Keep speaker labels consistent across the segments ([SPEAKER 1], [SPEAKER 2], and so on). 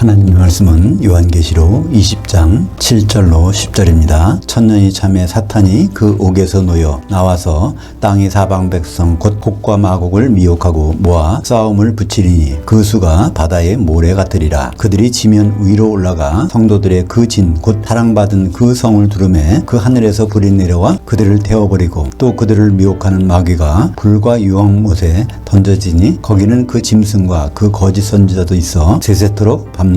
[SPEAKER 1] 하나님의 말씀은 요한계시록 20장 7절로 10절입니다. 천년이 참에 사탄이 그 옥에서 놓여 나와서 땅의 사방 백성 곧 곡과 마곡을 미혹하고 모아 싸움을 붙이리니 그 수가 바다의 모래 같으리라. 그들이 지면 위로 올라가 성도들의 그 진 곧 사랑받은 그 성을 두르매 그 하늘에서 불이 내려와 그들을 태워버리고 또 그들을 미혹하는 마귀가 불과 유황못에 던져지니 거기는 그 짐승과 그 거짓 선지자도 있어 세세토록 밤낮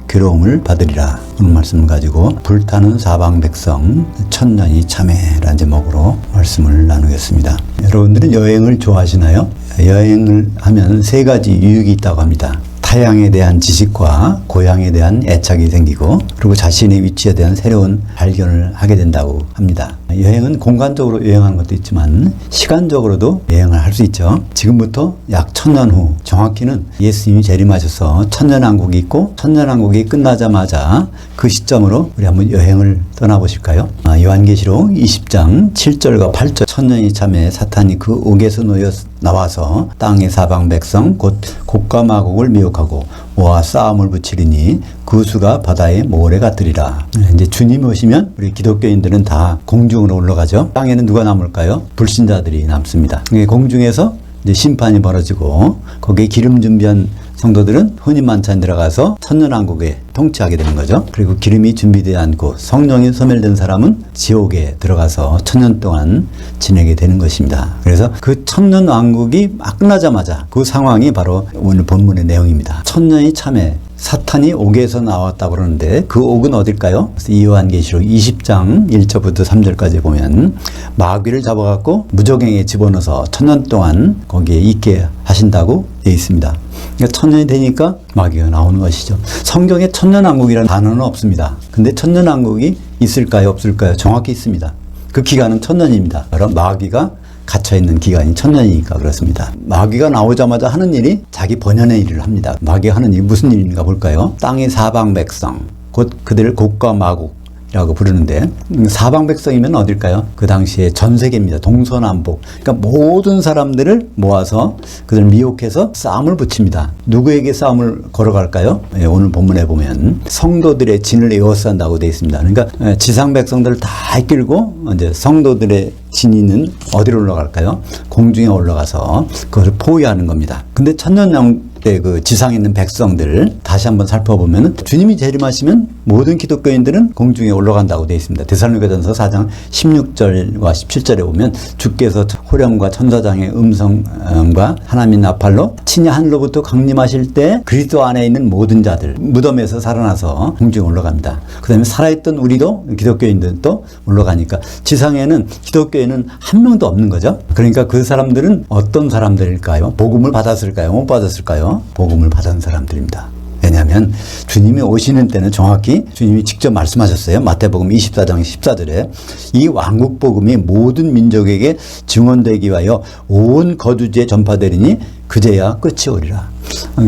[SPEAKER 1] 괴로움을 받으리라. 오늘 말씀을 가지고 불타는 사방 백성 천년이 참회라는 제목으로 말씀을 나누겠습니다. 여러분들은 여행을 좋아하시나요? 여행을 하면 세 가지 유익이 있다고 합니다. 타향에 대한 지식과 고향에 대한 애착이 생기고 그리고 자신의 위치에 대한 새로운 발견을 하게 된다고 합니다. 여행은 공간적으로 여행하는 것도 있지만 시간적으로도 여행을 할 수 있죠. 지금부터 약 1000년 후, 정확히는 예수님이 재림하셔서 천년왕국이 있고 천년왕국이 끝나자마자 그 시점으로 우리 한번 여행을 떠나보실까요? 요한계시록 20장 7절과 8절 천년이 참에 사탄이 그 옥에서 놓여 나와서 땅의 사방 백성 곧 곡과 마곡을 미혹하고 모아 싸움을 붙이리니 그 수가 바다의 모래 같으리라. 이제 주님이 오시면 우리 기독교인들은 다 공중으로 올라가죠. 땅에는 누가 남을까요? 불신자들이 남습니다. 공중에서 이제 심판이 벌어지고 거기에 기름 준비한 성도들은 혼인 만찬 들어가서 천년왕국에 통치하게 되는 거죠. 그리고 기름이 준비되지 않고 성령이 소멸된 사람은 지옥에 들어가서 천년 동안 지내게 되는 것입니다. 그래서 그 천년왕국이 막 끝나자마자 그 상황이 바로 오늘 본문의 내용입니다. 천년이 참에 사탄이 옥에서 나왔다고 그러는데 그 옥은 어딜까요? 요한계시록 20장 1절부터 3절까지 보면 마귀를 잡아갖고 무저갱에 집어넣어서 천년 동안 거기에 있게 하신다고 되어 있습니다. 그러니까 천년이 되니까 마귀가 나오는 것이죠. 성경에 천년왕국이라는 단어는 없습니다. 근데 천년왕국이 있을까요? 없을까요? 정확히 있습니다. 그 기간은 천년입니다. 그럼 마귀가 갇혀있는 기간이 천년이니까 그렇습니다. 마귀가 나오자마자 하는 일이 자기 번연의 일을 합니다. 마귀가 하는 일이 무슨 일인가 볼까요? 땅의 사방 백성, 곧 그들을 곡과 마곡이라고 부르는데 사방 백성이면 어딜까요? 그 당시에 전 세계입니다. 동서남북. 그러니까 모든 사람들을 모아서 그들을 미혹해서 싸움을 붙입니다. 누구에게 싸움을 걸어갈까요? 오늘 본문에 보면 성도들의 진을 에워싼다고 되어 있습니다. 그러니까 지상 백성들을 다 이끌고 이제 성도들의 진이는 어디로 올라갈까요? 공중에 올라가서 그것을 포위하는 겁니다. 근데 천년왕국 때 그 지상에 있는 백성들 다시 한번 살펴보면 주님이 재림하시면 모든 기독교인들은 공중에 올라간다고 되어 있습니다. 데살로니가전서 4장 16절과 17절에 보면 주께서 호령과 천사장의 음성과 하나님 나팔로 친히 하늘로부터 강림하실 때 그리스도 안에 있는 모든 자들 무덤에서 살아나서 공중에 올라갑니다. 그 다음에 살아있던 우리도 기독교인들도 올라가니까 지상에는 기독교인은 한 명도 없는 거죠. 그러니까 그 사람들은 어떤 사람들일까요? 복음을 받았을까요? 못 받았을까요? 복음을 받은 사람들입니다. 왜냐하면 주님이 오시는 때는 정확히 주님이 직접 말씀하셨어요. 마태복음 24장 14절에 이 왕국 복음이 모든 민족에게 증언되기 위하여 온 거주지에 전파되리니 그제야 끝이 오리라.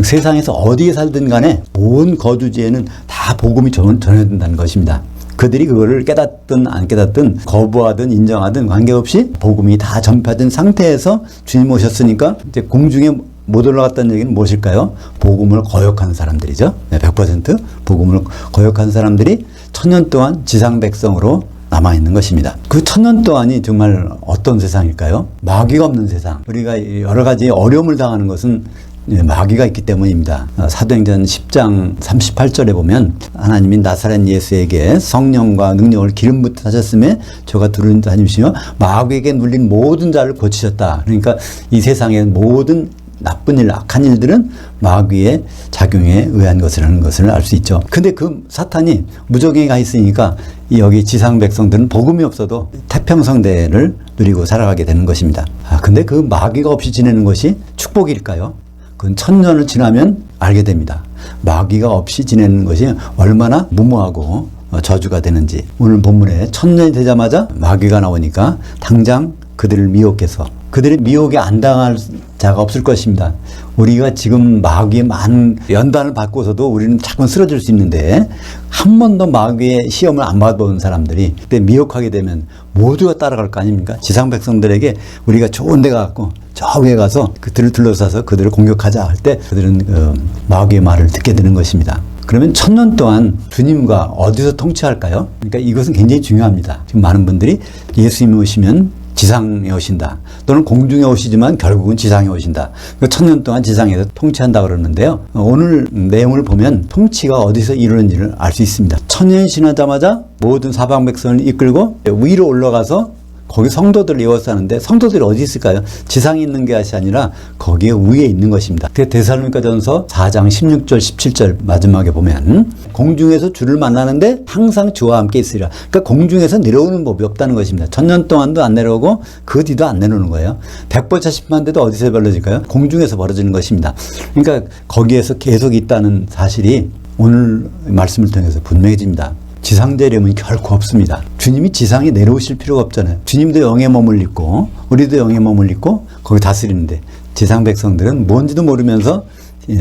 [SPEAKER 1] 세상에서 어디에 살든 간에 온 거주지에는 다 복음이 전해진다는 것입니다. 그들이 그거를 깨닫든 안 깨닫든 거부하든 인정하든 관계없이 복음이 다 전파된 상태에서 주님 오셨으니까 이제 공중에 못 올라갔다는 얘기는 무엇일까요? 복음을 거역한 사람들이죠. 100% 복음을 거역한 사람들이 천년 동안 지상 백성으로 남아있는 것입니다. 그 천년 동안이 정말 어떤 세상일까요? 마귀가 없는 세상. 우리가 여러 가지 어려움을 당하는 것은 마귀가 있기 때문입니다. 사도행전 10장 38절에 보면 하나님이 나사렛 예수에게 성령과 능력을 기름 붓게 하셨음에 저가 두루는 다니시며 마귀에게 눌린 모든 자를 고치셨다. 그러니까 이 세상의 모든 나쁜 일, 악한 일들은 마귀의 작용에 의한 것이라는 것을 알 수 있죠. 근데 그 사탄이 무저갱에 가 있으니까 여기 지상 백성들은 복음이 없어도 태평성대를 누리고 살아가게 되는 것입니다. 근데 그 마귀가 없이 지내는 것이 축복일까요? 그건 천년을 지나면 알게 됩니다. 마귀가 없이 지내는 것이 얼마나 무모하고 저주가 되는지. 오늘 본문에 천년이 되자마자 마귀가 나오니까 당장 그들을 미혹해서 그들의 미혹에 안 당할 자가 없을 것입니다. 우리가 지금 마귀의 많은 연단을 받고서도 우리는 자꾸 쓰러질 수 있는데 한 번도 마귀의 시험을 안 받아본 사람들이 그때 미혹하게 되면 모두가 따라갈 거 아닙니까? 지상 백성들에게 우리가 좋은 데 가고 저 위에 가서 그들을 둘러싸서 그들을 공격하자 할 때 그들은 마귀의 말을 듣게 되는 것입니다. 그러면 1000년 동안 주님과 어디서 통치할까요? 그러니까 이것은 굉장히 중요합니다. 지금 많은 분들이 예수님이 오시면 지상에 오신다. 또는 공중에 오시지만 결국은 지상에 오신다. 1000년 동안 지상에서 통치한다 그러는데요. 오늘 내용을 보면 통치가 어디서 이루어지는지를 알 수 있습니다. 1000년이 지나자마자 모든 사방 백성을 이끌고 위로 올라가서 거기 성도들을 이어사는데 성도들이 어디 있을까요? 지상에 있는 것이 아니라 거기에 위에 있는 것입니다. 데살로니가전서 4장 16절 17절 마지막에 보면 공중에서 주를 만나는데 항상 주와 함께 있으리라. 그러니까 공중에서 내려오는 법이 없다는 것입니다. 1000년 동안도 안 내려오고 그 뒤도 안 내려오는 거예요. 백보자신만돼도 어디서 벌어질까요? 공중에서 벌어지는 것입니다. 그러니까 거기에서 계속 있다는 사실이 오늘 말씀을 통해서 분명해집니다. 지상 재림은 결코 없습니다. 주님이 지상에 내려오실 필요가 없잖아요. 주님도 영의 몸을 입고 우리도 영의 몸을 입고 거기 다스리는데 지상 백성들은 뭔지도 모르면서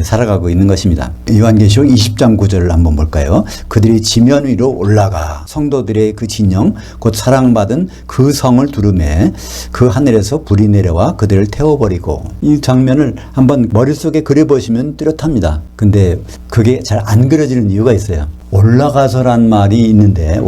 [SPEAKER 1] 살아가고 있는 것입니다. 요한계시록 20장 9절을 한번 볼까요? 그들이 지면 위로 올라가 성도들의 그 진영 곧 사랑받은 그 성을 두르매 그 하늘에서 불이 내려와 그들을 태워버리고, 이 장면을 한번 머릿속에 그려보시면 뚜렷합니다. 근데 그게 잘 안 그려지는 이유가 있어요. 올라가서란 말이 있는데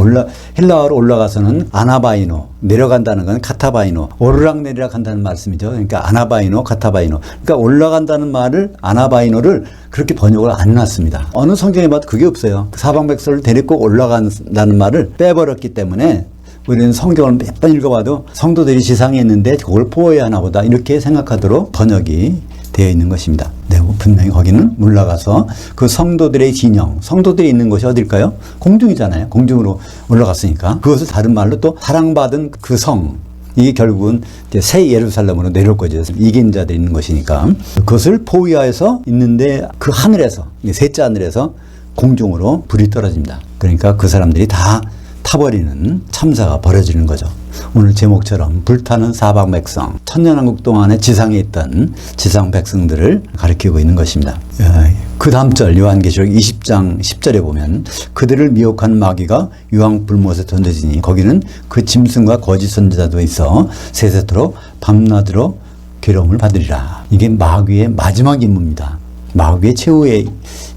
[SPEAKER 1] 헬라어로 올라가서는 아나바이노, 내려간다는 건 카타바이노, 오르락내리락 한다는 말씀이죠. 그러니까 아나바이노, 카타바이노. 그러니까 올라간다는 말을 아나바이노를 그렇게 번역을 안 해놨습니다. 어느 성경에 봐도 그게 없어요. 사방 백성을 데리고 올라간다는 말을 빼버렸기 때문에 우리는 성경을 몇 번 읽어봐도 성도들이 지상에 있는데 그걸 포워야 하나 보다 이렇게 생각하도록 번역이 되어 있는 것입니다. 네, 분명히 거기는 올라가서 그 성도들의 진영, 성도들이 있는 곳이 어딜까요? 공중이잖아요. 공중으로 올라갔으니까. 그것을 다른 말로 또 사랑받은 그 성, 이게 결국은 이제 새 예루살렘으로 내려올 거죠. 이긴 자들이 있는 것이니까. 그것을 포위하여서 있는데 그 하늘에서, 셋째 하늘에서 공중으로 불이 떨어집니다. 그러니까 그 사람들이 다 타버리는 참사가 벌어지는 거죠. 오늘 제목처럼 불타는 사방 백성, 천년왕국 동안에 지상에 있던 지상 백성들을 가리키고 있는 것입니다. 그 다음 절 요한계시록 20장 10절에 보면 그들을 미혹한 마귀가 유황불못에 던져지니 거기는 그 짐승과 거짓 선지자도 있어 세세토록 밤낮으로 괴로움을 받으리라. 이게 마귀의 마지막 임무입니다. 마귀의 최후의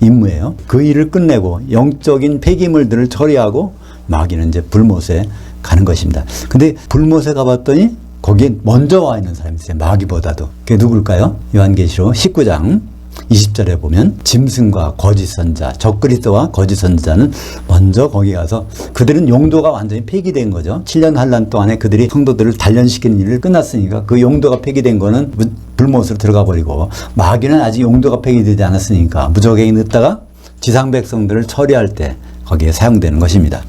[SPEAKER 1] 임무예요. 그 일을 끝내고 영적인 폐기물들을 처리하고 마귀는 이제 불못에 가는 것입니다. 근데 불못에 가봤더니 거기에 먼저 와 있는 사람이 있어요. 마귀보다도. 그게 누굴까요? 요한계시록 19장 20절에 보면 짐승과 거짓 선자, 적그리스도와 거짓 선지자는 먼저 거기 가서 그들은 용도가 완전히 폐기된 거죠. 7년 환란 동안에 그들이 성도들을 단련시키는 일을 끝났으니까 그 용도가 폐기된 거는 불못으로 들어가 버리고, 마귀는 아직 용도가 폐기되지 않았으니까 무적행이 늦다가 지상 백성들을 처리할 때 거기에 사용되는 것입니다.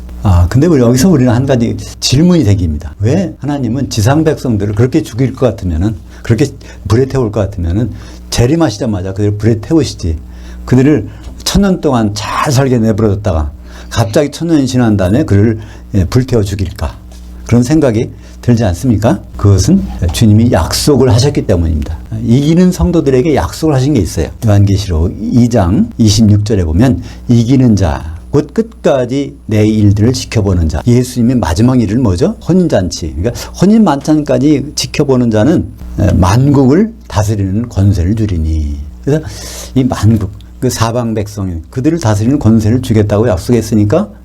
[SPEAKER 1] 근데 여기서 우리는 한 가지 질문이 생깁니다. 왜 하나님은 지상 백성들을 그렇게 죽일 것 같으면은, 그렇게 불에 태울 것 같으면은 재림하시자마자 그들을 불에 태우시지. 그들을 1000년 동안 잘 살게 내버려뒀다가 갑자기 1000년이 지난 다음에 그를 불태워 죽일까? 그런 생각이 들지 않습니까? 그것은 주님이 약속을 하셨기 때문입니다. 이기는 성도들에게 약속을 하신 게 있어요. 요한계시록 2장 26절에 보면 이기는 자, 곧 끝까지 내 일들을 지켜보는 자. 예수님의 마지막 일은 뭐죠? 혼인잔치. 그러니까 혼인 만찬까지 지켜보는 자는 만국을 다스리는 권세를 주리니. 그래서 이 만국, 그 사방 백성, 그들을 다스리는 권세를 주겠다고 약속했으니까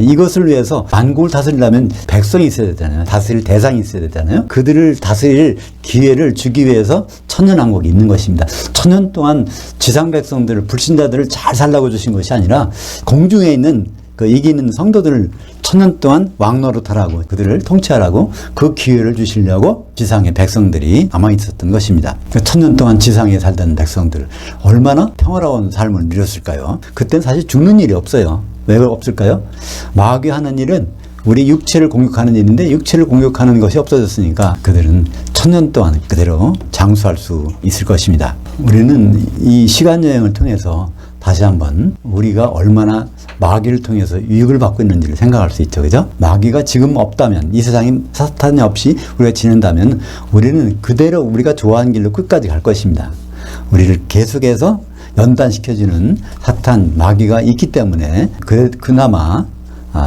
[SPEAKER 1] 이것을 위해서 만국을 다스리려면 백성이 있어야 되잖아요. 다스릴 대상이 있어야 되잖아요. 그들을 다스릴 기회를 주기 위해서 천년왕국이 있는 것입니다. 1000년 동안 지상 백성들을, 불신자들을 잘 살라고 주신 것이 아니라 공중에 있는 그 이기는 성도들을 1000년 동안 왕노릇하라고, 그들을 통치하라고 그 기회를 주시려고 지상의 백성들이 남아 있었던 것입니다. 1000년 동안 지상에 살던 백성들 얼마나 평화로운 삶을 누렸을까요? 그때는 사실 죽는 일이 없어요. 왜 없을까요? 마귀 하는 일은 우리 육체를 공격하는 일인데 육체를 공격하는 것이 없어졌으니까 그들은 1000년 동안 그대로 장수할 수 있을 것입니다. 우리는 이 시간 여행을 통해서 다시 한번 우리가 얼마나 마귀를 통해서 유익을 받고 있는지를 생각할 수 있죠. 그죠? 마귀가 지금 없다면, 이 세상에 사탄이 없이 우리가 지낸다면 우리는 그대로 우리가 좋아하는 길로 끝까지 갈 것입니다. 우리를 계속해서 연단시켜주는 사탄, 마귀가 있기 때문에 그나마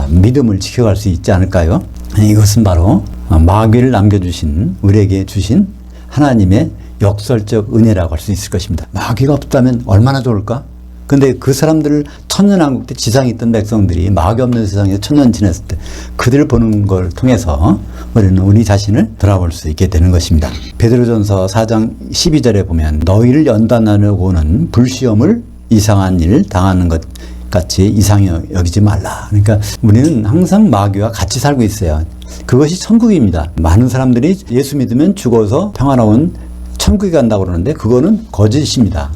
[SPEAKER 1] 믿음을 지켜갈 수 있지 않을까요? 이것은 바로 마귀를 남겨주신, 우리에게 주신 하나님의 역설적 은혜라고 할 수 있을 것입니다. 마귀가 없다면 얼마나 좋을까? 근데 그 사람들을 천년왕국 때 지상에 있던 백성들이 마귀 없는 세상에서 천년 지냈을 때 그들을 보는 걸 통해서 우리는 우리 자신을 돌아볼 수 있게 되는 것입니다. 베드로전서 4장 12절에 보면 너희를 연단하려고 오는 불시험을 이상한 일 당하는 것 같이 이상히 여기지 말라. 그러니까 우리는 항상 마귀와 같이 살고 있어요. 그것이 천국입니다. 많은 사람들이 예수 믿으면 죽어서 평화로운 천국에 간다고 그러는데 그거는 거짓입니다.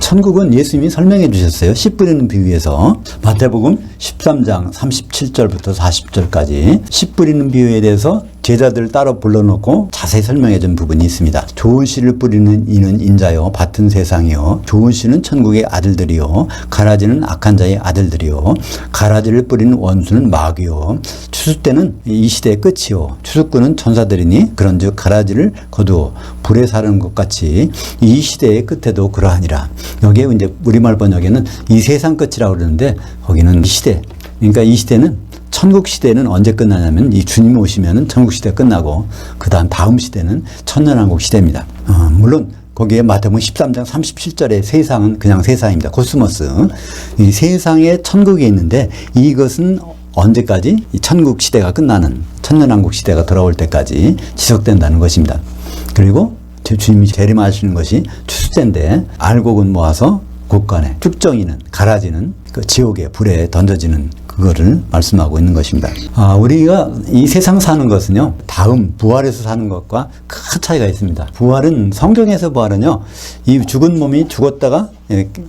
[SPEAKER 1] 천국은 예수님이 설명해 주셨어요. 씨 뿌리는 비유에서. 마태복음 13장 37절부터 40절까지 씨 뿌리는 비유에 대해서 제자들을 따로 불러놓고 자세히 설명해 준 부분이 있습니다. 좋은 씨를 뿌리는 이는 인자요 밭은 세상이요 좋은 씨는 천국의 아들들이요 가라지는 악한 자의 아들들이요 가라지를 뿌리는 원수는 마귀요 추수 때는 이 시대의 끝이요 추수꾼은 천사들이니 그런즉 가라지를 거두어 불에 사르는 것 같이 이 시대의 끝에도 그러하니라. 여기에 이제 우리말 번역에는 이 세상 끝이라고 그러는데 거기는 이 시대, 그러니까 이 시대는 천국 시대는 언제 끝나냐면 이 주님이 오시면은 천국 시대 끝나고 다음 시대는 천년왕국 시대입니다. 물론 거기에 마태복음 13장 37절의 세상은 그냥 세상입니다. 코스모스. 이 세상에 천국이 있는데 이것은 언제까지 이 천국 시대가 끝나는 천년왕국 시대가 돌아올 때까지 지속된다는 것입니다. 그리고 주님이 재림하시는 것이 추수때인데 알곡은 모아서 곳간에 쭉정이는 가라지는 그 지옥의 불에 던져지는 그거를 말씀하고 있는 것입니다. 우리가 이 세상 사는 것은요, 다음 부활에서 사는 것과 큰 차이가 있습니다. 부활은, 성경에서 부활은요, 이 죽은 몸이 죽었다가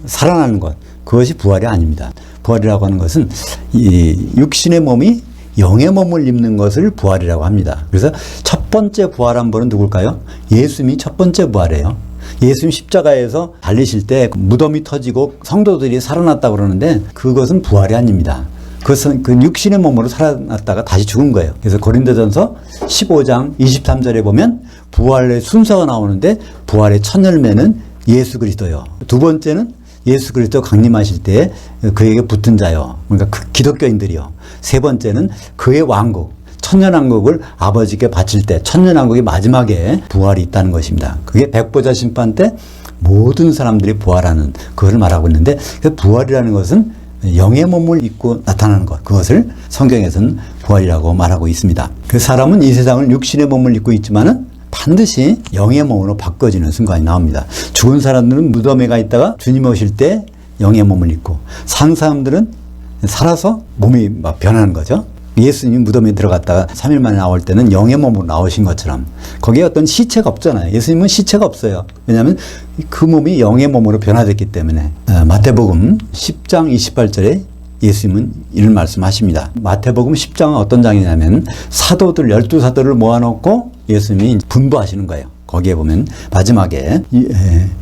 [SPEAKER 1] 살아나는 것, 그것이 부활이 아닙니다. 부활이라고 하는 것은 이 육신의 몸이 영의 몸을 입는 것을 부활이라고 합니다. 그래서 첫 번째 부활한 분은 누굴까요? 예수님이 첫 번째 부활이에요. 예수님 십자가에서 달리실 때 무덤이 터지고 성도들이 살아났다고 그러는데 그것은 부활이 아닙니다. 그것은 그 육신의 몸으로 살아났다가 다시 죽은 거예요. 그래서 고린도전서 15장 23절에 보면 부활의 순서가 나오는데 부활의 첫 열매는 예수 그리스도요. 두 번째는 예수 그리스도 강림하실 때 그에게 붙은 자요. 그러니까 그 기독교인들이요. 세 번째는 그의 왕국, 천년왕국을 아버지께 바칠 때 천년왕국의 마지막에 부활이 있다는 것입니다. 그게 백보자 심판 때 모든 사람들이 부활하는 그것을 말하고 있는데 그 부활이라는 것은 영의 몸을 입고 나타나는 것, 그것을 성경에서는 부활이라고 말하고 있습니다. 그 사람은 이 세상을 육신의 몸을 입고 있지만은 반드시 영의 몸으로 바꿔지는 순간이 나옵니다. 죽은 사람들은 무덤에 가 있다가 주님 오실 때 영의 몸을 입고, 산 사람들은 살아서 몸이 막 변하는 거죠. 예수님 무덤에 들어갔다가 3일 만에 나올 때는 영의 몸으로 나오신 것처럼 거기에 어떤 시체가 없잖아요. 예수님은 시체가 없어요. 왜냐하면 그 몸이 영의 몸으로 변화됐기 때문에. 마태복음 10장 28절에 예수님은 이런 말씀하십니다. 마태복음 10장은 어떤 장이냐면 사도들 12사도를 모아놓고 예수님이 분부하시는 거예요. 거기에 보면 마지막에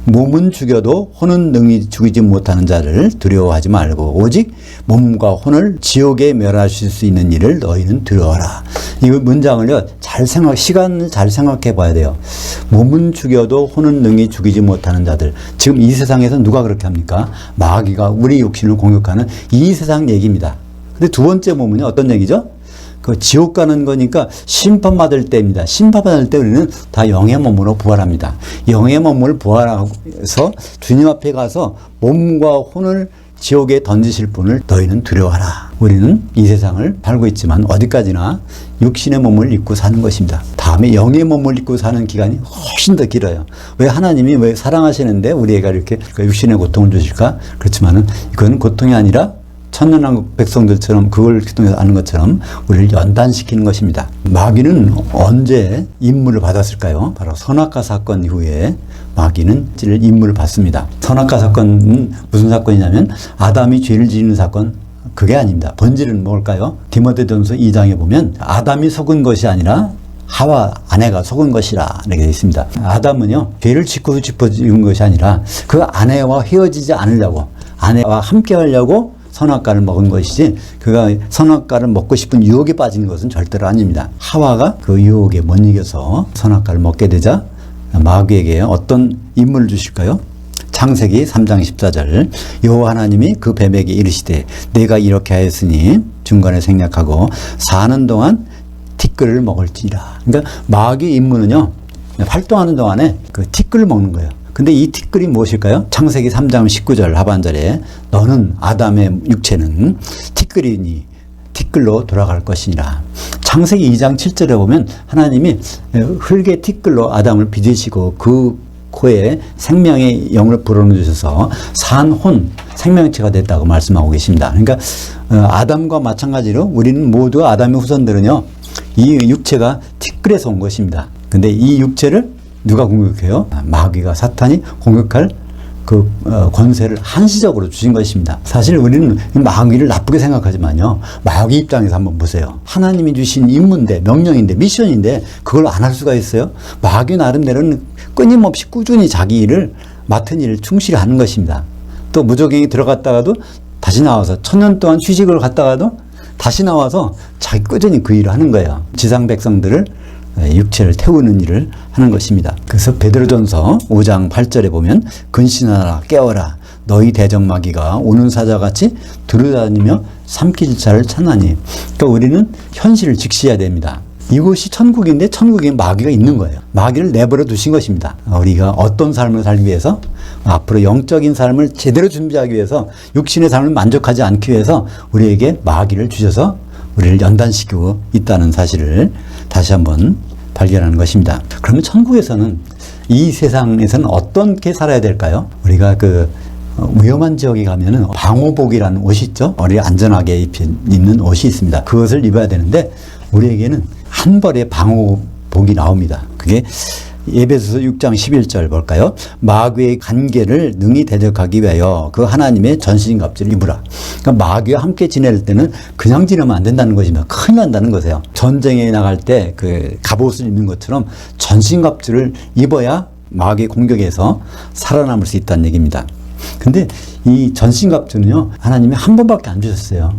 [SPEAKER 1] 몸은 죽여도 혼은 능히 죽이지 못하는 자를 두려워하지 말고 오직 몸과 혼을 지옥에 멸하실 수 있는 일을 너희는 두려워하라. 이 문장을요 시간을 잘 생각해 봐야 돼요. 몸은 죽여도 혼은 능히 죽이지 못하는 자들. 지금 이 세상에서 누가 그렇게 합니까? 마귀가 우리 육신을 공격하는 이 세상 얘기입니다. 근데 두 번째 몸은요 어떤 얘기죠? 그 지옥 가는 거니까 심판받을 때입니다. 심판받을 때 우리는 다 영의 몸으로 부활합니다. 영의 몸을 부활해서 주님 앞에 가서 몸과 혼을 지옥에 던지실 분을 너희는 두려워하라. 우리는 이 세상을 살고 있지만 어디까지나 육신의 몸을 입고 사는 것입니다. 다음에 영의 몸을 입고 사는 기간이 훨씬 더 길어요. 왜 하나님이 왜 사랑하시는데 우리에게 이렇게 육신의 고통을 주실까? 그렇지만은 이건 고통이 아니라 천년왕국 백성들처럼 그걸 통해서 아는 것처럼 우리를 연단시키는 것입니다. 마귀는 언제 임무를 받았을까요? 바로 선악과 사건 이후에 마귀는 임무를 받습니다. 선악과 사건은 무슨 사건이냐면 아담이 죄를 지는 사건, 그게 아닙니다. 본질은 뭘까요? 디모데전서 2장에 보면 아담이 속은 것이 아니라 하와 아내가 속은 것이라 이렇게 되어 있습니다. 아담은요 죄를 짓고 짚어지은 것이 아니라 그 아내와 헤어지지 않으려고, 아내와 함께 하려고 선악과를 먹은 것이지 그가 선악과를 먹고 싶은 유혹에 빠진 것은 절대로 아닙니다. 하와가 그 유혹에 못 이겨서 선악과를 먹게 되자 마귀에게 어떤 임무를 주실까요? 창세기 3장 14절 여호와 하나님이 그 뱀에게 이르시되 내가 이렇게 하였으니 중간에 생략하고 사는 동안 티끌을 먹을지라. 그러니까 마귀 임무는요 활동하는 동안에 그 티끌을 먹는 거예요. 근데 이 티끌이 무엇일까요? 창세기 3장 19절 하반절에 너는 아담의 육체는 티끌이니 티끌로 돌아갈 것이니라. 창세기 2장 7절에 보면 하나님이 흙의 티끌로 아담을 빚으시고 그 코에 생명의 영을 불어넣으셔서 산혼 생명체가 됐다고 말씀하고 계십니다. 그러니까 아담과 마찬가지로 우리는 모두 아담의 후손들은요, 이 육체가 티끌에서 온 것입니다. 근데 이 육체를 누가 공격해요? 마귀가, 사탄이 공격할 그 권세를 한시적으로 주신 것입니다. 사실 우리는 마귀를 나쁘게 생각하지만요, 마귀 입장에서 한번 보세요. 하나님이 주신 임무인데, 명령인데, 미션인데 그걸 안 할 수가 있어요? 마귀 나름대로는 끊임없이 꾸준히 자기 일을, 맡은 일을 충실히 하는 것입니다. 또 무적행이 들어갔다가도 다시 나와서 1000년 동안 휴식을 갔다가도 다시 나와서 자기 꾸준히 그 일을 하는 거예요. 지상 백성들을, 육체를 태우는 일을 하는 것입니다. 그래서 베드로전서 5장 8절에 보면 근신하라 깨어라 너희 대적마귀가 오는 사자같이 두루다니며 삼킬 자를 찾나니. 그러니까 우리는 현실을 직시해야 됩니다. 이곳이 천국인데 천국에 마귀가 있는 거예요. 마귀를 내버려 두신 것입니다. 우리가 어떤 삶을 살기 위해서, 앞으로 영적인 삶을 제대로 준비하기 위해서, 육신의 삶을 만족하지 않기 위해서 우리에게 마귀를 주셔서 우리를 연단시키고 있다는 사실을 다시 한번 발견하는 것입니다. 그러면 천국에서는, 이 세상에서는 어떻게 살아야 될까요? 우리가 그 위험한 지역에 가면은 방호복이라는 옷이 있죠. 우리 안전하게 입는 옷이 있습니다. 그것을 입어야 되는데 우리에게는 한 벌의 방호복이 나옵니다. 그게 에베소서 6장 11절 볼까요? 마귀의 간계를 능히 대적하기 위하여 그 하나님의 전신갑주를 입으라. 그러니까 마귀와 함께 지낼 때는 그냥 지내면 안 된다는 것입니다. 큰일 난다는 거세요. 전쟁에 나갈 때 그 갑옷을 입는 것처럼 전신갑주를 입어야 마귀의 공격에서 살아남을 수 있다는 얘기입니다. 근데 이 전신갑주는요, 하나님이 한 번밖에 안 주셨어요.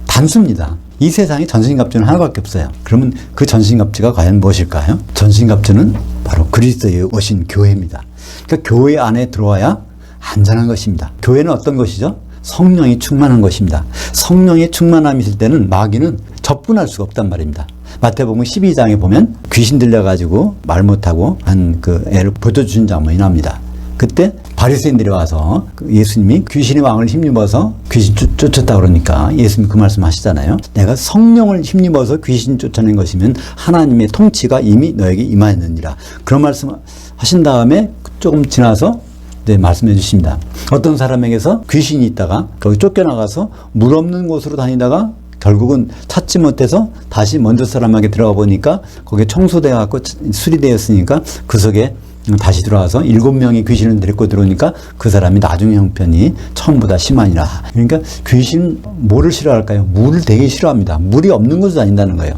[SPEAKER 1] 단수입니다. 이 세상에 전신갑주는 하나밖에 없어요. 그러면 그 전신갑주가 과연 무엇일까요? 전신갑주는 바로 그리스도의 오신 교회입니다. 그러니까 교회 안에 들어와야 안전한 것입니다. 교회는 어떤 것이죠? 성령이 충만한 것입니다. 성령의 충만함이 있을 때는 마귀는 접근할 수가 없단 말입니다. 마태복음 12장에 보면 귀신 들려가지고 말 못하고 한 그 애를 보여주신 장면이 나옵니다. 그때 바리새인들이 와서 예수님이 귀신의 왕을 힘입어서 귀신 쫓았다 그러니까 예수님이 그 말씀 하시잖아요. 내가 성령을 힘입어서 귀신 쫓아낸 것이면 하나님의 통치가 이미 너에게 임하였느니라. 그런 말씀 하신 다음에 조금 지나서 이제 말씀해 주십니다. 어떤 사람에게서 귀신이 있다가 거기 쫓겨나가서 물 없는 곳으로 다니다가 결국은 찾지 못해서 다시 먼저 사람에게 들어가 보니까 거기에 청소되어 갖고 수리되었으니까 그 속에 다시 들어와서 7명의 귀신을 데리고 들어오니까 그 사람이 나중에 형편이 처음보다 심하니라. 그러니까 귀신 뭐를 싫어할까요? 물을 되게 싫어합니다. 물이 없는 곳을 다닌다는 거예요.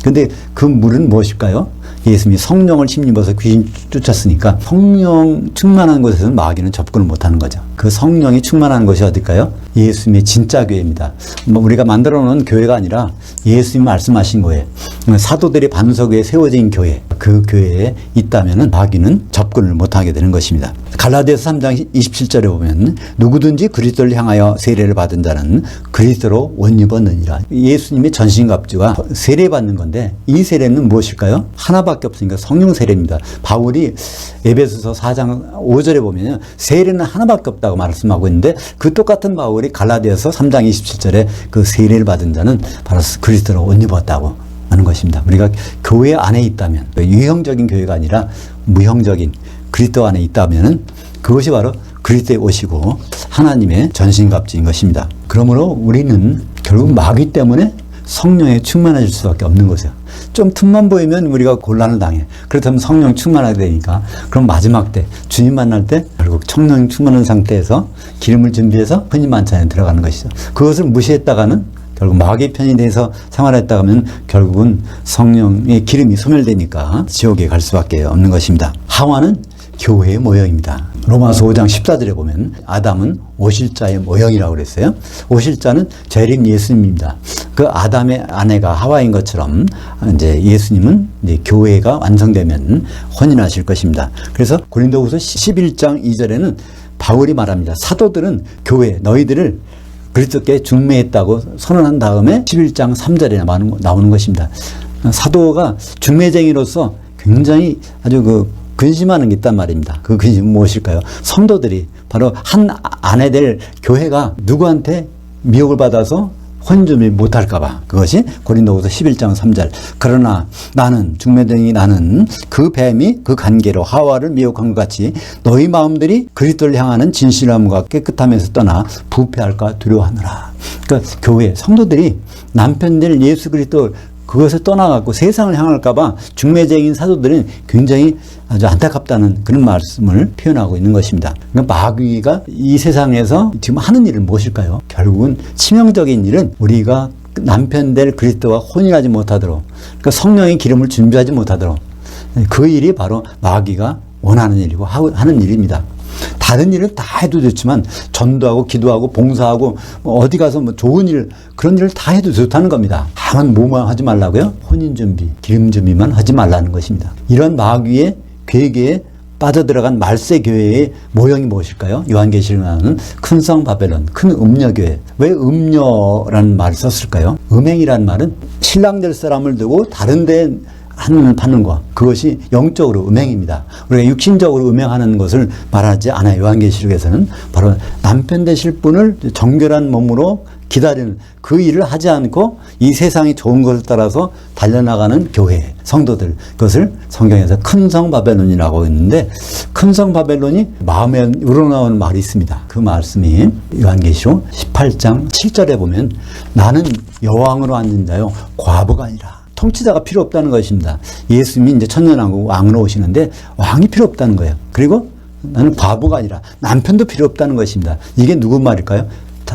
[SPEAKER 1] 근데 그 물은 무엇일까요? 예수님이 성령을 힘입어서 귀신 쫓았으니까 성령 충만한 곳에서는 마귀는 접근을 못하는 거죠. 그 성령이 충만한 것이 어딜까요? 예수님의 진짜 교회입니다. 우리가 만들어 놓은 교회가 아니라 예수님이 말씀하신 거예요. 사도들의 반석 위에 세워진 교회, 그 교회에 있다면 마귀는 접근을 못하게 되는 것입니다. 갈라디아서 3장 27절에 보면 누구든지 그리스도를 향하여 세례를 받은 자는 그리스도로 옷 입었느니라. 예수님의 전신갑주가 세례받는 건데 이 세례는 무엇일까요? 하나밖에 없으니까 성령 세례입니다. 바울이 에베소서 4장 5절에 보면 세례는 하나밖에 없다고 말씀하고 있는데 그 똑같은 바울이 갈라디아서 3장 27절에 그 세례를 받은 자는 바로 그리스도로 옷 입었다고 하는 것입니다. 우리가 교회 안에 있다면, 유형적인 교회가 아니라 무형적인 그리스도 안에 있다면 그것이 바로 그리스도의 옷이고 하나님의 전신갑주인 것입니다. 그러므로 우리는 결국 마귀 때문에 성령에 충만해질 수밖에 없는 것이에요. 좀 틈만 보이면 우리가 곤란을 당해. 그렇다면 성령 충만하게 되니까 그럼 마지막 때 주님 만날 때 결국 성령 충만한 상태에서 기름을 준비해서 흔히 만찬에 들어가는 것이죠. 그것을 무시했다가는 결국 마귀의 편이 돼서 생활했다 하면 결국은 성령의 기름이 소멸되니까 지옥에 갈 수밖에 없는 것입니다. 하와는 교회의 모형입니다. 로마서 5장 14절에 보면 아담은 오실자의 모형이라고 그랬어요. 오실자는 재림 예수님입니다. 그 아담의 아내가 하와인 것처럼 이제 예수님은 이제 교회가 완성되면 혼인하실 것입니다. 그래서 고린도후서 11장 2절에는 바울이 말합니다. 사도들은 교회 너희들을 그리스도께 중매했다고 선언한 다음에 11장 3절에 나오는 것입니다. 사도가 중매쟁이로서 굉장히 아주 그 근심하는 게 있단 말입니다. 그 근심은 무엇일까요? 성도들이 바로 한 안에 될 교회가 누구한테 미혹을 받아서 혼인준비 못할까봐. 그것이 고린도후서 11장 3절. 그러나 나는 중매쟁이 나는 그 뱀이 그 관계로 하와를 미혹한 것 같이 너희 마음들이 그리스도를 향하는 진실함과 깨끗함에서 떠나 부패할까 두려워하노라. 그러니까 교회 성도들이 남편들 예수 그리스도 그것을 떠나갖고 세상을 향할까봐 중매쟁이인 사도들은 굉장히 아주 안타깝다는 그런 말씀을 표현하고 있는 것입니다. 그러니까 마귀가 이 세상에서 지금 하는 일은 무엇일까요? 결국은 치명적인 일은 우리가 남편 될 그리스도와 혼인하지 못하도록, 그러니까 성령의 기름을 준비하지 못하도록, 그 일이 바로 마귀가 원하는 일이고 하는 일입니다. 다른 일은 다 해도 좋지만 전도하고 기도하고 봉사하고 어디 가서 뭐 좋은 일 그런 일을 다 해도 좋다는 겁니다. 다만 뭐만 하지 말라고요? 혼인 준비, 기름 준비만 하지 말라는 것입니다. 이런 마귀의 괴계에 빠져들어간 말세 교회의 모형이 무엇일까요? 요한계시록에 나오는 큰성 바벨론, 큰 음녀교회. 왜 음녀라는 말을 썼을까요? 음행이라는 말은 신랑 될 사람을 두고 다른 데 하는 파는 것, 그것이 영적으로 음행입니다. 우리가 육신적으로 음행하는 것을 말하지 않아요. 요한계시록에서는 바로 남편 되실 분을 정결한 몸으로 기다리는 그 일을 하지 않고 이 세상이 좋은 것을 따라서 달려나가는 교회 성도들, 그것을 성경에서 큰성 바벨론이라고 했는데, 큰성 바벨론이 마음에 우러나오는 말이 있습니다. 그 말씀이 요한계시록 18장 7절에 보면 나는 여왕으로 앉은 자요 과부가 아니라, 통치자가 필요 없다는 것입니다. 예수님이 이제 천년왕으로 오시는데 왕이 필요 없다는 거예요. 그리고 나는 과부가 아니라 남편도 필요 없다는 것입니다. 이게 누구 말일까요?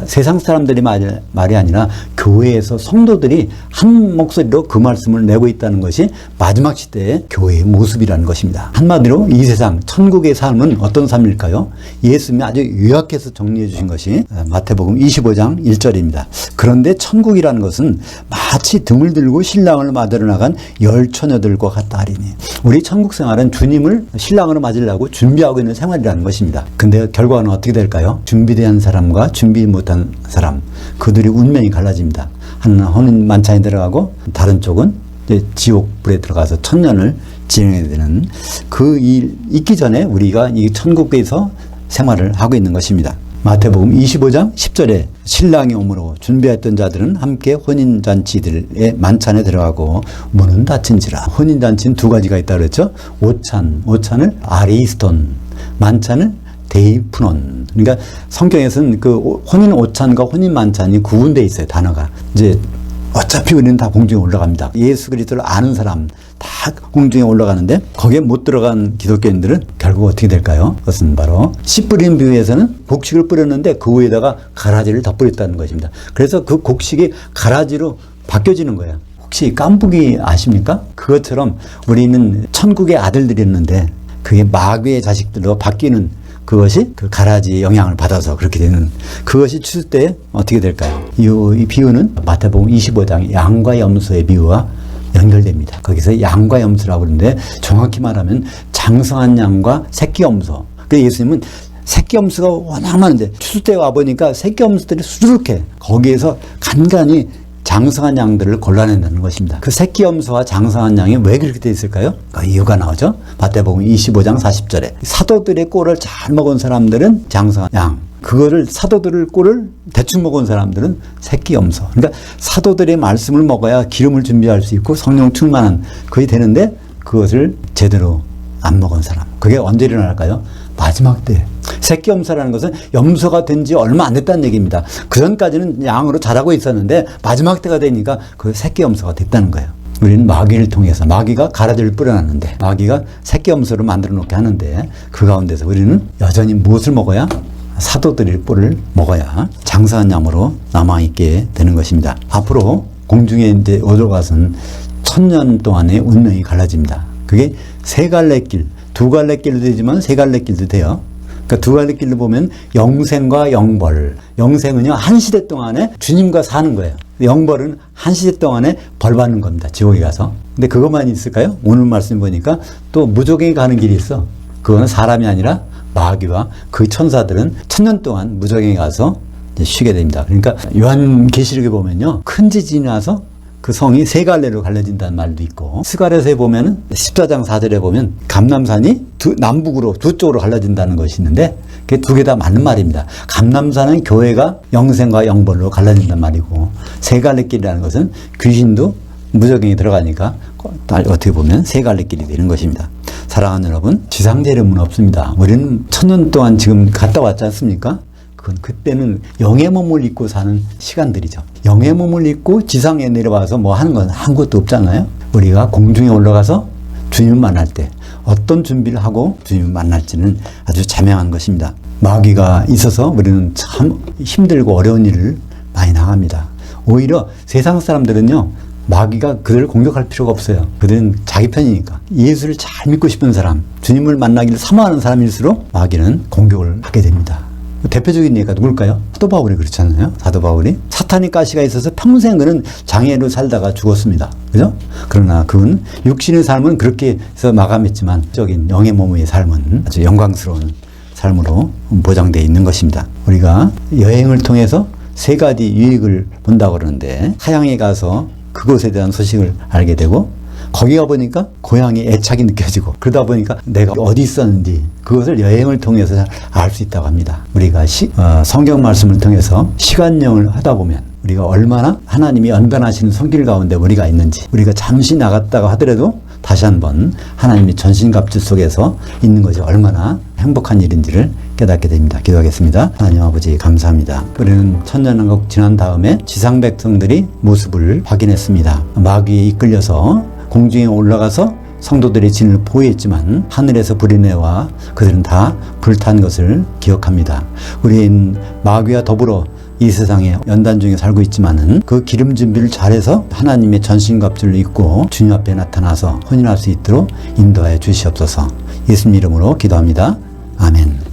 [SPEAKER 1] 세상 사람들이 말이 아니라 교회에서 성도들이 한 목소리로 그 말씀을 내고 있다는 것이 마지막 시대의 교회의 모습이라는 것입니다. 한마디로 이 세상 천국의 삶은 어떤 삶일까요? 예수님이 아주 요약해서 정리해 주신 것이 마태복음 25장 1절입니다. 그런데 천국이라는 것은 마치 등을 들고 신랑을 맞으러 나간 열 처녀들과 같다 하리니, 우리 천국 생활은 주님을 신랑으로 맞으려고 준비하고 있는 생활이라는 것입니다. 근데 결과는 어떻게 될까요? 준비된 사람과 준비 못한 사람, 그들이 운명이 갈라집니다. 하나는 혼인 만찬에 들어가고 다른 쪽은 이제 지옥불에 들어가서 천년을 진행해야 되는 그 일 있기 전에 우리가 이 천국에서 생활을 하고 있는 것입니다. 마태복음 25장 10절에 신랑이 오므로 준비했던 자들은 함께 혼인잔치들의 만찬에 들어가고 문은 닫힌지라. 혼인잔치는 두 가지가 있다고 그랬죠. 오찬을 아리스톤, 만찬을 데이프논. 그러니까 성경에서는 그 혼인 오찬과 혼인 만찬이 구분되어 있어요. 단어가. 이제 어차피 우리는 다 공중에 올라갑니다. 예수 그리스도를 아는 사람 다 공중에 올라가는데 거기에 못 들어간 기독교인들은 결국 어떻게 될까요? 그것은 바로 씨 뿌리는 비유에서는 곡식을 뿌렸는데 그 위에다가 가라지를 덧뿌렸다는 것입니다. 그래서 그 곡식이 가라지로 바뀌어지는 거예요. 혹시 깐부기 아십니까? 그것처럼 우리는 천국의 아들들이었는데 그게 마귀의 자식들로 바뀌는, 그것이 그 가라지의 영향을 받아서 그렇게 되는, 그것이 추수 때 어떻게 될까요? 이 비유는 마태복음 25장 양과 염소의 비유와 연결됩니다. 거기서 양과 염소라고 그러는데 정확히 말하면 장성한 양과 새끼 염소. 그래서 예수님은 새끼 염소가 워낙 많은데 추수 때 와보니까 새끼 염소들이 수두룩해. 거기에서 간간히 장성한 양들을 골라낸다는 것입니다. 그 새끼 염소와 장성한 양이 왜 그렇게 되어 있을까요? 그 이유가 나오죠. 마태복음 25장 40절에 사도들의 꼴을 잘 먹은 사람들은 장성한 양, 그거를 사도들의 꼴을 대충 먹은 사람들은 새끼 염소. 그러니까 사도들의 말씀을 먹어야 기름을 준비할 수 있고 성령 충만한 그게 되는데 그것을 제대로 안 먹은 사람, 그게 언제 일어날까요? 마지막 때. 새끼 염소라는 것은 염소가 된 지 얼마 안 됐다는 얘기입니다. 그 전까지는 양으로 자라고 있었는데 마지막 때가 되니까 그 새끼 염소가 됐다는 거예요. 우리는 마귀를 통해서, 마귀가 가라지를 뿌려놨는데 마귀가 새끼 염소를 만들어 놓게 하는데 그 가운데서 우리는 여전히 무엇을 먹어야? 사도들의 뿔을 먹어야 장성한 양으로 남아있게 되는 것입니다. 앞으로 공중에 이제 올라가서는 1000년 동안의 운명이 갈라집니다. 그게 세 갈래 길, 두 갈래 길도 되지만 세 갈래 길도 돼요. 그러니까 두 갈래 길로 보면 영생과 영벌. 영생은요, 한 시대 동안에 주님과 사는 거예요. 영벌은 한 시대 동안에 벌 받는 겁니다. 지옥에 가서. 근데 그것만 있을까요? 오늘 말씀 보니까 또 무적행이 가는 길이 있어. 그거는 사람이 아니라 마귀와 그 천사들은 1000년 동안 무적행에 가서 이제 쉬게 됩니다. 그러니까 요한계시록에 보면요, 큰 지진이 나서 그 성이 세 갈래로 갈라진다는 말도 있고, 스가랴서에 보면은 14장 4절에 보면 감람산이 남북으로 두 쪽으로 갈라진다는 것이 있는데, 그게 두 개 다 맞는 말입니다. 감람산은 교회가 영생과 영벌로 갈라진단 말이고, 세 갈래길이라는 것은 귀신도 무적행이 들어가니까 어떻게 보면 세 갈래길이 되는 것입니다. 사랑하는 여러분, 지상재림은 없습니다. 우리는 1000년 동안 지금 갔다 왔지 않습니까? 그때는 영의 몸을 입고 사는 시간들이죠. 영의 몸을 입고 지상에 내려와서 뭐 하는 건 아무것도 없잖아요. 우리가 공중에 올라가서 주님을 만날 때 어떤 준비를 하고 주님을 만날지는 아주 자명한 것입니다. 마귀가 있어서 우리는 참 힘들고 어려운 일을 많이 당합니다. 오히려 세상 사람들은요, 마귀가 그들을 공격할 필요가 없어요. 그들은 자기 편이니까. 예수를 잘 믿고 싶은 사람, 주님을 만나기를 사모하는 사람일수록 마귀는 공격을 하게 됩니다. 대표적인 예가 누굴까요? 사도 바울이 그렇잖아요. 사도 바울이 사탄의 가시가 있어서 평생 그는 장애로 살다가 죽었습니다. 그죠? 그러나 그는 육신의 삶은 그렇게 해서 마감했지만 적인 영의 몸의 삶은 아주 영광스러운 삶으로 보장되어 있는 것입니다. 우리가 여행을 통해서 세 가지 유익을 본다고 그러는데, 타향에 가서 그곳에 대한 소식을 알게 되고, 거기 가보니까 고향의 애착이 느껴지고, 그러다 보니까 내가 어디 있었는지 그것을 여행을 통해서 알 수 있다고 합니다. 우리가 성경 말씀을 통해서 시간여행을 하다 보면 우리가 얼마나 하나님이 연단하시는 손길 가운데 우리가 있는지, 우리가 잠시 나갔다가 하더라도 다시 한번 하나님의 전신갑주 속에서 있는 것이 얼마나 행복한 일인지를 깨닫게 됩니다. 기도하겠습니다. 하나님 아버지 감사합니다. 우리는 천년왕국 지난 다음에 지상 백성들이 모습을 확인했습니다. 마귀에 이끌려서 공중에 올라가서 성도들의 진을 보호했지만 하늘에서 불이 내와 그들은 다 불탄 것을 기억합니다. 우리는 마귀와 더불어 이 세상에 연단 중에 살고 있지만은 그 기름 준비를 잘해서 하나님의 전신갑주를 입고 주님 앞에 나타나서 혼인할 수 있도록 인도하여 주시옵소서. 예수님 이름으로 기도합니다. 아멘.